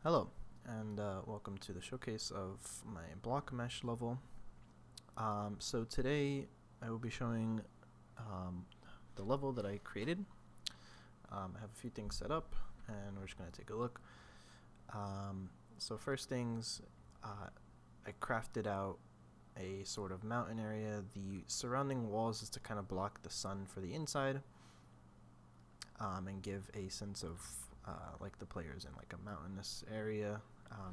Hello, and welcome to the showcase of my Blockmesh level. So today I will be showing the level that I created. I have a few things set up, and we're just going to take a look. So first things, I crafted out a sort of mountain area. The surrounding walls is to kind of block the sun for the inside, and give a sense of like the players in like a mountainous area.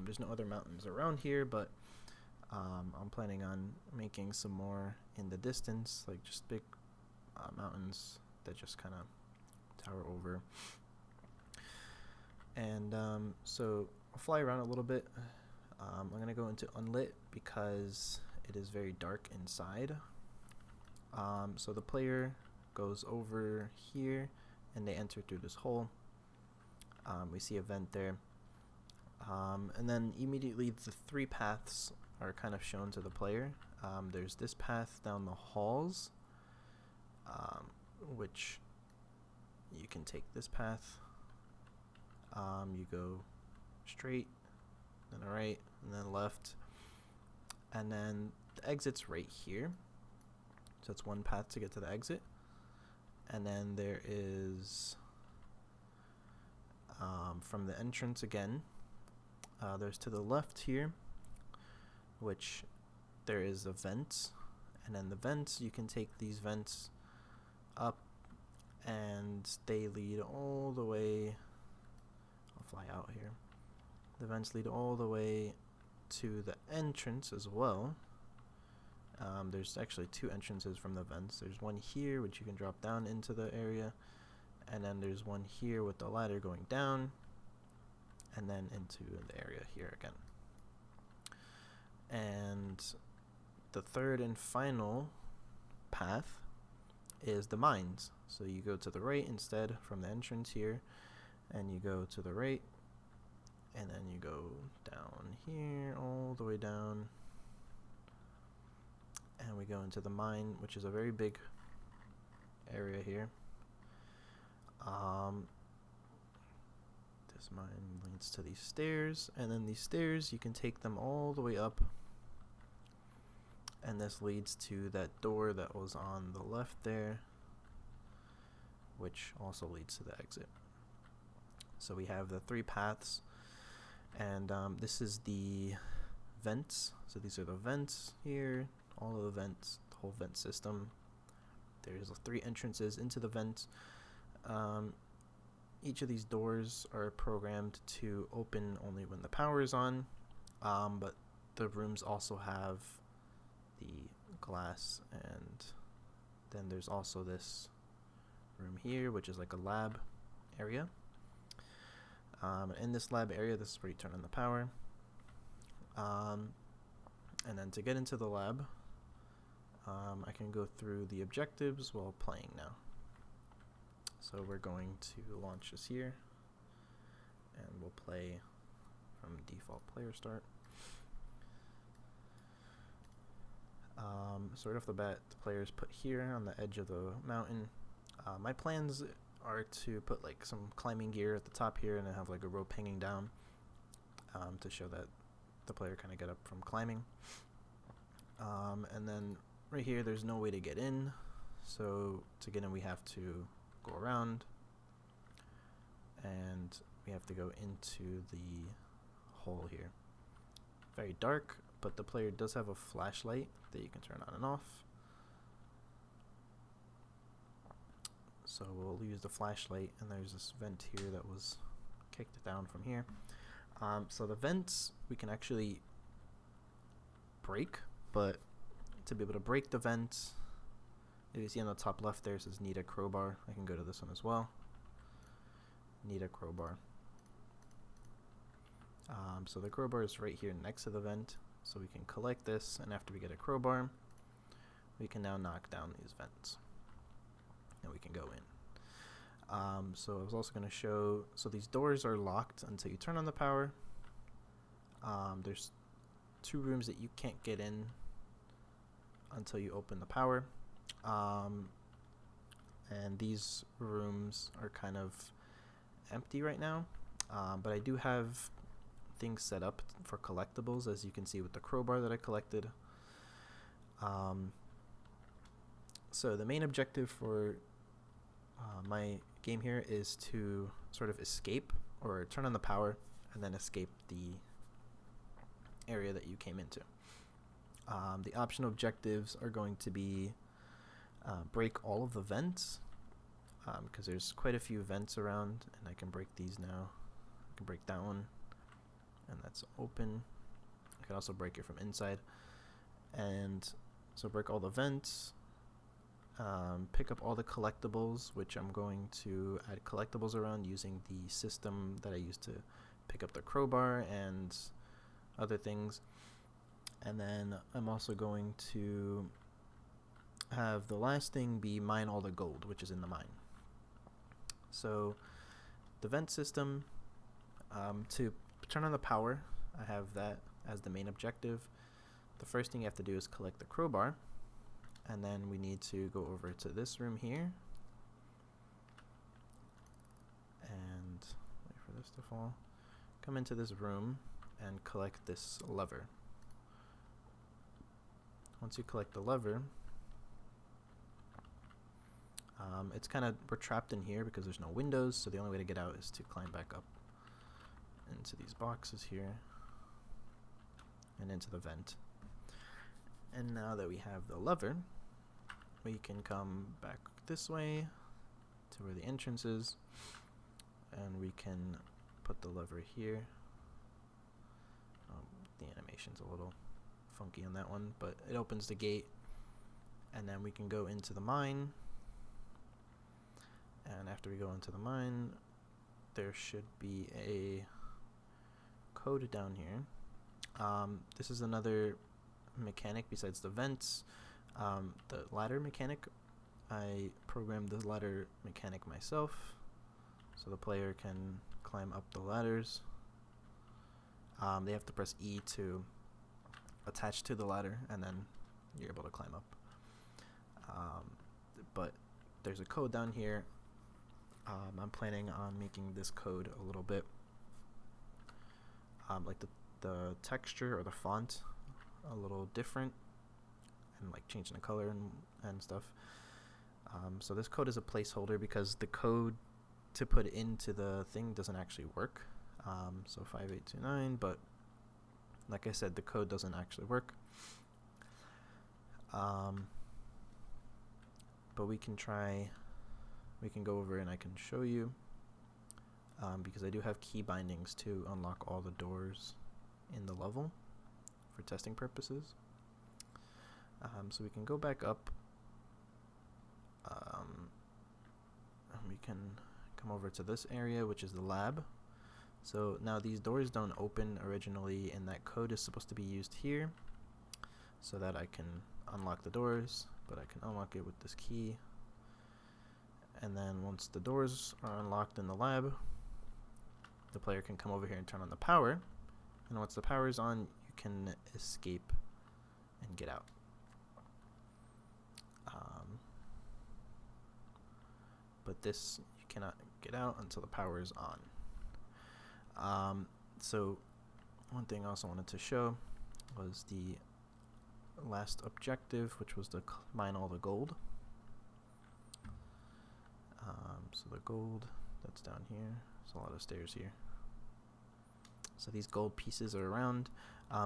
There's no other mountains around here, but I'm planning on making some more in the distance, like just big mountains that just kind of tower over. And so I'll fly around a little bit. I'm going to go into unlit because it is very dark inside. So the player goes over here and they enter through this hole. We see a vent there. And then immediately the three paths are kind of shown to the player. There's this path down the halls, which you can take this path. You go straight, then a right, and then left. And then the exit's right here. So it's one path to get to the exit. And then there is, from the entrance again, there's to the left here, which there is a vent. And then the vents, you can take these vents up and they lead all the way. I'll fly out here. The vents lead all the way to the entrance as well. There's actually two entrances from the vents. There's one here, which you can drop down into the area, and then there's one here with the ladder going down, and then into the area here again. And the third and final path is the mines. So you go to the right instead from the entrance here, and you go to the right, and then you go down here, all the way down, and we go into the mine, which is a very big area here. This mine leads to these stairs, and then these stairs, you can take them all the way up, and this leads to that door that was on the left there, which also leads to the exit. So we have the three paths, and this is the vents. So these are the vents here, all of the vents, the whole vent system. There's three entrances into the vent. Each of these doors are programmed to open only when the power is on, but the rooms also have the glass, and then there's also this room here, which is like a lab area. In this lab area, this is where you turn on the power. And then to get into the lab, I can go through the objectives while playing now. So we're going to launch this here, and we'll play from default player start. So right off the bat, the player's put here on the edge of the mountain. My plans are to put like some climbing gear at the top here, and then have like a rope hanging down, to show that the player kind of get up from climbing. And then right here, there's no way to get in. So to get in, we have to go around, and we have to go into the hole here. Very dark, but the player does have a flashlight that you can turn on and off. So we'll use the flashlight, and there's this vent here that was kicked down from here. So the vents we can actually break, but to be able to break the vents, if you see on the top left there, it says need a crowbar. I can go to this one as well. Need a crowbar. So the crowbar is right here next to the vent, so we can collect this, and after we get a crowbar, we can now knock down these vents, and we can go in. So I was also going to show, so these doors are locked until you turn on the power. There's two rooms that you can't get in until you open the power. And these rooms are kind of empty right now, but I do have things set up for collectibles, as you can see with the crowbar that I collected. So the main objective for my game here is to sort of escape or turn on the power and then escape the area that you came into. The optional objectives are going to be break all of the vents, because there's quite a few vents around, and I can break these now. I can break that one, and that's open. I can also break it from inside. And so break all the vents, pick up all the collectibles, which I'm going to add collectibles around using the system that I used to pick up the crowbar and other things. And then I'm also going to have the last thing be mine all the gold, which is in the mine. So the vent system, to turn on the power, I have that as the main objective. The first thing you have to do is collect the crowbar, and then we need to go over to this room here and wait for this to fall. Come into this room and collect this lever. Once you collect the lever, we're trapped in here because there's no windows, so the only way to get out is to climb back up into these boxes here and into the vent. And now that we have the lever, we can come back this way to where the entrance is, and we can put the lever here. The animation's a little funky on that one, but it opens the gate, and then we can go into the mine. And after we go into the mine, there should be a code down here. This is another mechanic besides the vents. The ladder mechanic, I programmed the ladder mechanic myself, so the player can climb up the ladders. They have to press E to attach to the ladder, and then you're able to climb up. But there's a code down here. I'm planning on making this code a little bit like the texture or the font a little different, and like changing the color and stuff. So this code is a placeholder because the code to put into the thing doesn't actually work. So 5829, but like I said, the code doesn't actually work. But we can go over and I can show you, because I do have key bindings to unlock all the doors in the level for testing purposes. So we can go back up, and we can come over to this area, which is the lab. So now these doors don't open originally, and that code is supposed to be used here so that I can unlock the doors, but I can unlock it with this key. And then once the doors are unlocked in the lab, the player can come over here and turn on the power, and once the power is on, you can escape and get out. But this, you cannot get out until the power is on. So one thing I also wanted to show was the last objective, which was to mine all the gold. So the gold, that's down here. There's a lot of stairs here. So these gold pieces are around.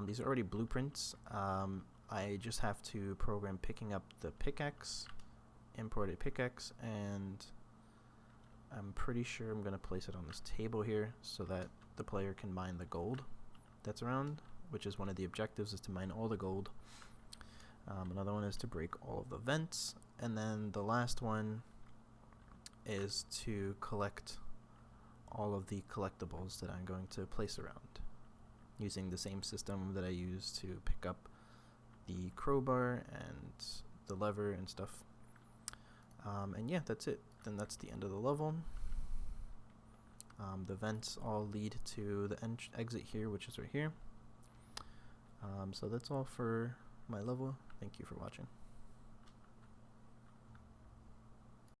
These are already blueprints. I just have to program picking up the pickaxe, import a pickaxe, and I'm pretty sure I'm going to place it on this table here so that the player can mine the gold that's around, which is one of the objectives, is to mine all the gold. Another one is to break all of the vents, and then the last one is to collect all of the collectibles that I'm going to place around using the same system that I used to pick up the crowbar and the lever and stuff. And yeah, that's it. Then that's the end of the level. The vents all lead to the exit here, which is right here. So that's all for my level. Thank you for watching.